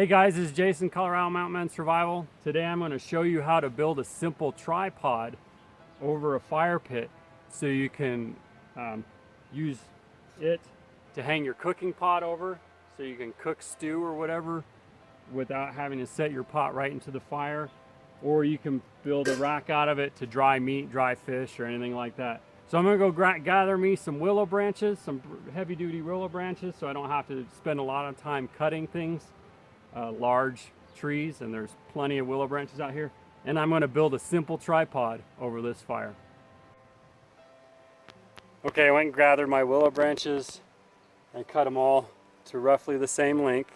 Hey guys, this is Jason, Colorado Mountain Man Survival. Today I'm going to show you how to build a simple tripod over a fire pit so you can use it to hang your cooking pot over so you can cook stew or whatever without having to set your pot right into the fire, or you can build a rack out of it to dry meat, dry fish, or anything like that. So I'm going to go gather me some willow branches, some heavy duty willow branches, so I don't have to spend a lot of time cutting things. Large trees, and there's plenty of willow branches out here, and I'm going to build a simple tripod over this fire. Okay, I went and gathered my willow branches and cut them all to roughly the same length,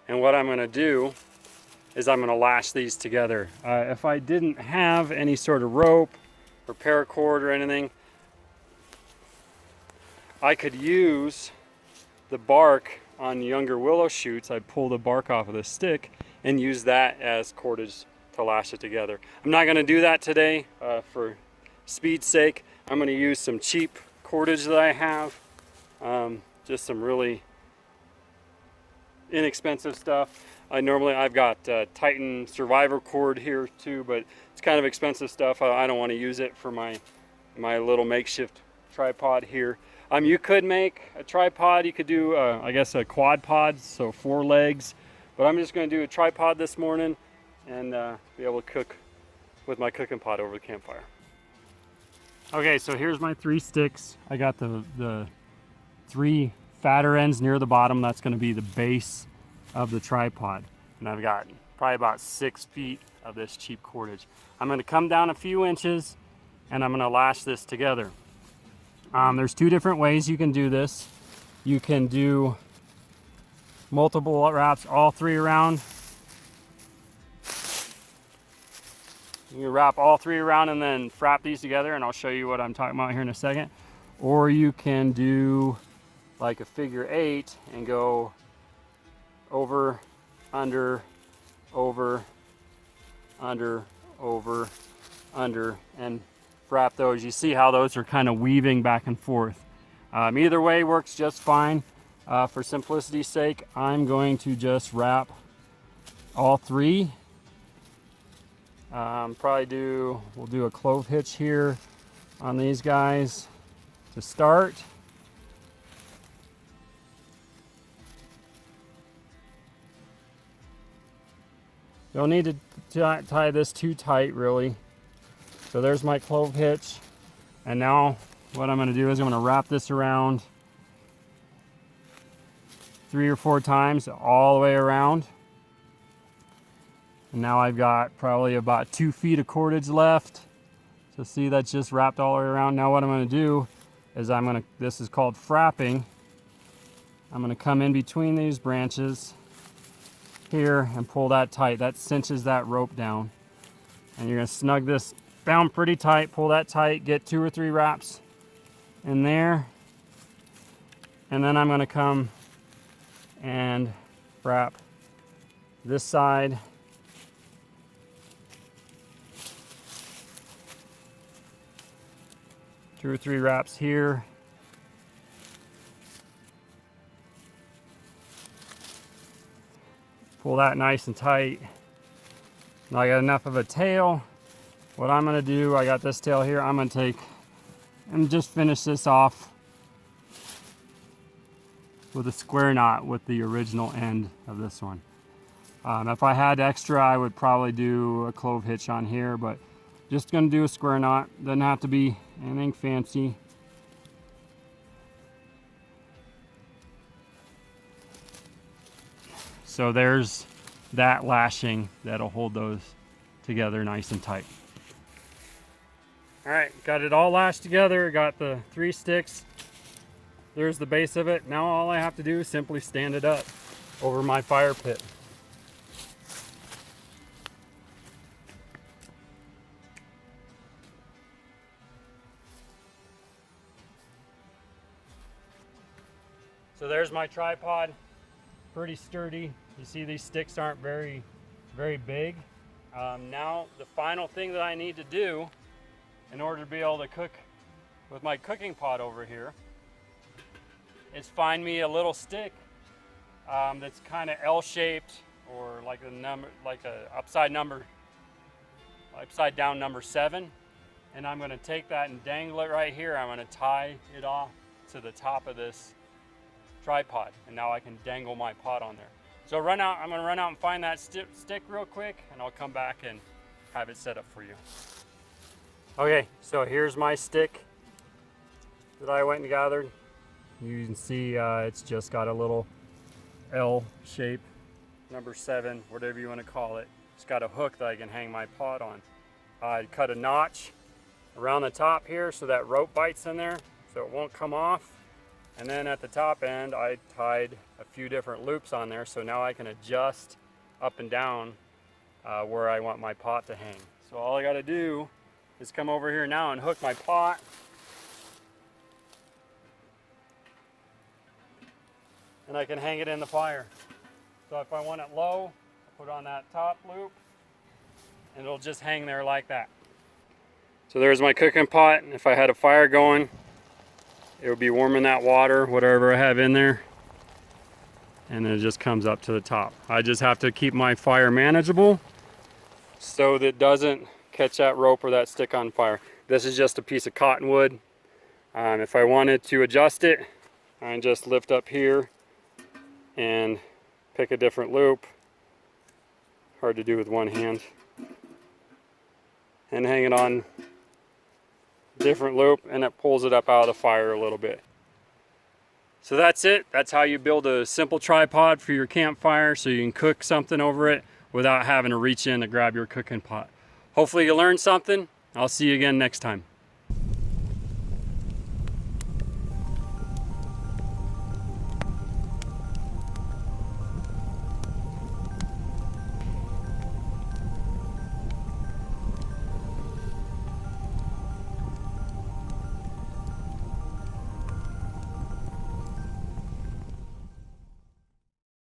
and what I'm going to do is I'm going to lash these together. If I didn't have any sort of rope or paracord or anything, I could use the bark on younger willow shoots. I'd pull the bark off of the stick and use that as cordage to lash it together. I'm not going to do that today for speed's sake. I'm going to use some cheap cordage that I have, just some really inexpensive stuff. I've got Titan Survivor cord here too, but it's kind of expensive stuff. I don't want to use it for my little makeshift tripod here. You could make a tripod. You could do, I guess, a quad pod, so 4 legs. But I'm just going to do a tripod this morning and be able to cook with my cooking pot over the campfire. Okay, so here's my 3 sticks. I got the 3 fatter ends near the bottom. That's going to be the base of the tripod. And I've got probably about 6 feet of this cheap cordage. I'm going to come down a few inches and I'm going to lash this together. There's 2 different ways you can do this. You can do multiple wraps, all 3 around. You can wrap all 3 around and then wrap these together, and I'll show you what I'm talking about here in a second. Or you can do like a figure 8 and go over, under, over, under, over, under, and wrap those. You see how those are kind of weaving back and forth. Either way works just fine. For simplicity's sake, I'm going to just wrap all 3. We'll do a clove hitch here on these guys to start. Don't need to tie this too tight, really. So there's my clove hitch, and now what I'm going to do is I'm going to wrap this around 3 or 4 times all the way around. And now I've got probably about 2 feet of cordage left. So see, that's just wrapped all the way around. Now what I'm going to do is this is called frapping. I'm going to come in between these branches here and pull that tight. That cinches that rope down. And you're going to snug this down pretty tight, pull that tight, get 2 or 3 wraps in there, and then I'm going to come and wrap this side. Two or 3 wraps here. Pull that nice and tight. Now I got enough of a tail. What I'm going to do, I got this tail here, I'm going to take and just finish this off with a square knot with the original end of this one. If I had extra, I would probably do a clove hitch on here, but just going to do a square knot. Doesn't have to be anything fancy. So there's that lashing that'll hold those together nice and tight. All right, got it all lashed together, got the 3 sticks. There's the base of it. Now all I have to do is simply stand it up over my fire pit. So there's my tripod, pretty sturdy. You see these sticks aren't very, very big. Now the final thing that I need to do in order to be able to cook with my cooking pot over here is find me a little stick that's kind of L-shaped or like a upside down number 7. And I'm going to take that and dangle it right here. I'm going to tie it off to the top of this tripod, and now I can dangle my pot on there. So I'm going to run out and find that stick real quick, and I'll come back and have it set up for you. Okay, so here's my stick that I went and gathered. You can see it's just got a little L shape, number 7, whatever you want to call it. It's got a hook that I can hang my pot on. I cut a notch around the top here so that rope bites in there so it won't come off. And then at the top end, I tied a few different loops on there, so now I can adjust up and down where I want my pot to hang. So all I got to do is come over here now and hook my pot. And I can hang it in the fire. So if I want it low, I put on that top loop, and it'll just hang there like that. So there's my cooking pot. If I had a fire going, it would be warming that water, whatever I have in there, and then it just comes up to the top. I just have to keep my fire manageable so that it doesn't catch that rope or that stick on fire. This is just a piece of cottonwood. If I wanted to adjust it, I can just lift up here and pick a different loop. Hard to do with one hand. And hang it on different loop, and it pulls it up out of the fire a little bit. So that's it. That's how you build a simple tripod for your campfire so you can cook something over it without having to reach in to grab your cooking pot. Hopefully you learned something. I'll see you again next time.